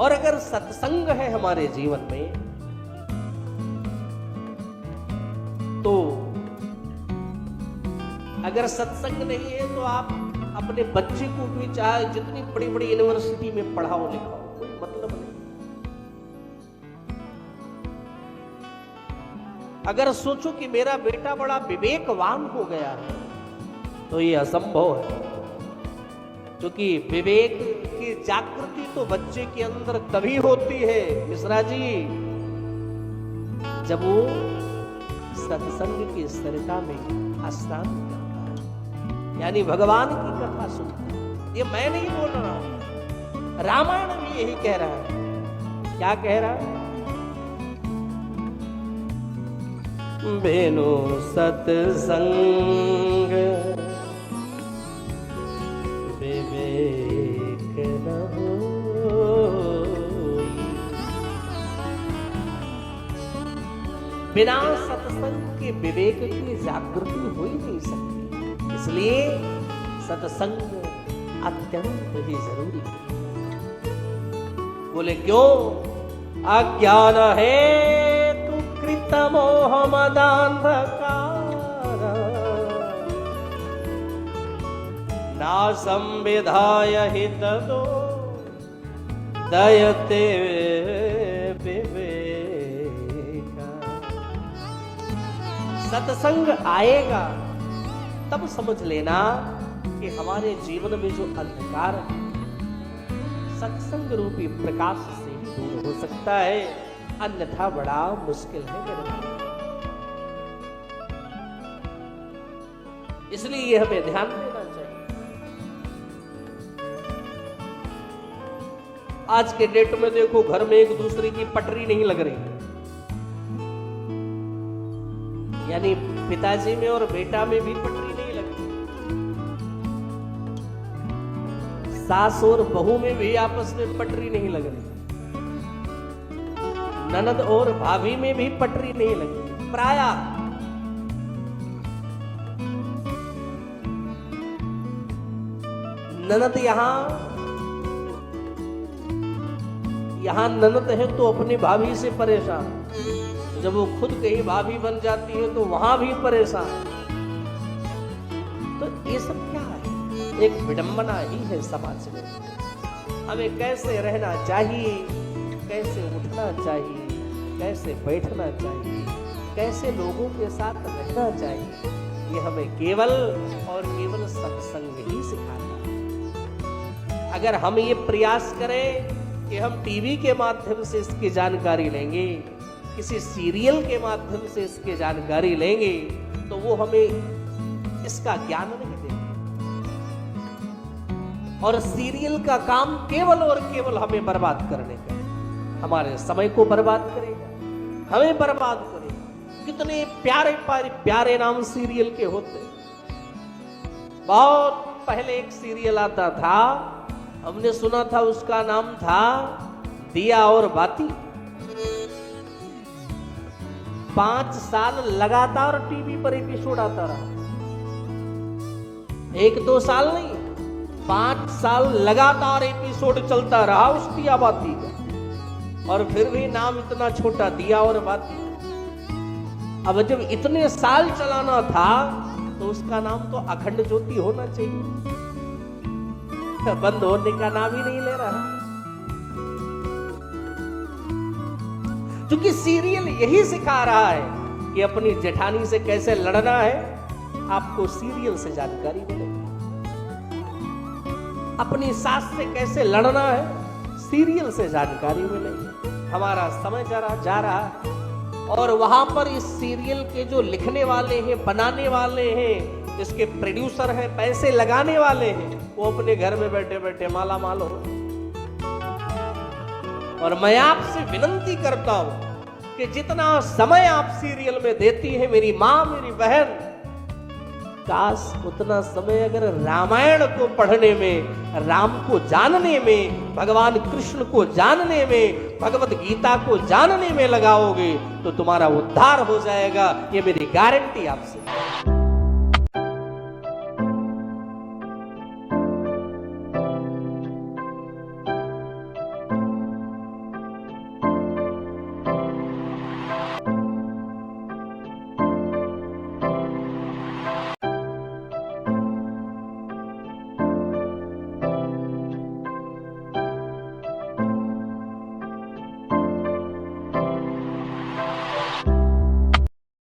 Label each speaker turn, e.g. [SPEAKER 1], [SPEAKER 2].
[SPEAKER 1] और अगर सत्संग है हमारे जीवन में तो अगर सत्संग नहीं है तो आप अपने बच्चे को भी चाहे जितनी बड़ी बड़ी यूनिवर्सिटी में पढ़ाओ लिखाओ, कोई मतलब नहीं। अगर सोचो कि मेरा बेटा बड़ा विवेकवान हो गया है तो ये असंभव है, क्योंकि विवेक की जागृति तो बच्चे के अंदर तभी होती है मिश्रा जी जब वो सत्संग की सरिता में स्नान करता है, यानी भगवान की कथा सुनता है। ये मैं नहीं बोल रहा हूं, रामायण भी यही कह रहा है। क्या कह रहा है? बेनो सत्संग विवेक न होई। बिना सत्संग के विवेक की जागृति हो ही नहीं सकती, इसलिए सत्संग अत्यंत ही जरूरी है। बोले क्यों? अज्ञान है कृतमोह मदांधकार ना संविधाय हितदो दयते विवेका। सत्संग आएगा तब समझ लेना कि हमारे जीवन में जो अंधकार है सत्संग रूपी प्रकाश से ही दूर हो सकता है, अन्यथा बड़ा मुश्किल है मेरे भाई। इसलिए ये हमें ध्यान देना चाहिए। आज के डेट में देखो घर में एक दूसरे की पटरी नहीं लग रही, यानी पिताजी में और बेटा में भी पटरी नहीं लगती, सास और बहू में भी आपस में पटरी नहीं लग रही, ननद और भाभी में भी पटरी नहीं लगी। प्राय ननद यहां ननद है तो अपनी भाभी से परेशान, जब वो खुद कहीं भाभी बन जाती है तो वहां भी परेशान। तो ये सब क्या है? एक विडंबना ही है समाज में। हमें कैसे रहना चाहिए, कैसे उठना चाहिए, कैसे बैठना चाहिए, कैसे लोगों के साथ रहना चाहिए, ये हमें केवल और केवल सत्संग ही सिखाता है। अगर हम ये प्रयास करें कि हम टीवी के माध्यम से इसकी जानकारी लेंगे, किसी सीरियल के माध्यम से इसकी जानकारी लेंगे, तो वो हमें इसका ज्ञान नहीं देगा। और सीरियल का काम केवल और केवल हमें बर्बाद करने का, हमारे समय को बर्बाद करेगा, हमें बर्बाद करेगा। कितने प्यारे प्यारे नाम सीरियल के होते। बहुत पहले एक सीरियल आता था, हमने सुना था, उसका नाम था दिया और बाती। 5 साल लगातार टीवी पर एपिसोड आता रहा, 1-2 साल नहीं, 5 साल लगातार एपिसोड चलता रहा उस दिया बाती का, और फिर भी नाम इतना छोटा, दिया और बाती। अब जब इतने साल चलाना था तो उसका नाम तो अखंड ज्योति होना चाहिए, बंद होने का नाम ही नहीं ले रहा। क्योंकि सीरियल यही सिखा रहा है कि अपनी जेठानी से कैसे लड़ना है, आपको सीरियल से जानकारी मिलेगी। अपनी सास से कैसे लड़ना है, सीरियल से जानकारी मिलेगी। हमारा समय जा रहा है, और वहां पर इस सीरियल के जो लिखने वाले हैं, बनाने वाले हैं, इसके प्रोड्यूसर हैं, पैसे लगाने वाले हैं, वो अपने घर में बैठे बैठे माला माल हो। और मैं आपसे विनती करता हूं कि जितना समय आप सीरियल में देती है मेरी माँ, मेरी बहन, काश उतना समय अगर रामायण को पढ़ने में, राम को जानने में, भगवान कृष्ण को जानने में, भगवत गीता को जानने में लगाओगे तो तुम्हारा उद्धार हो जाएगा। ये मेरी गारंटी आपसे।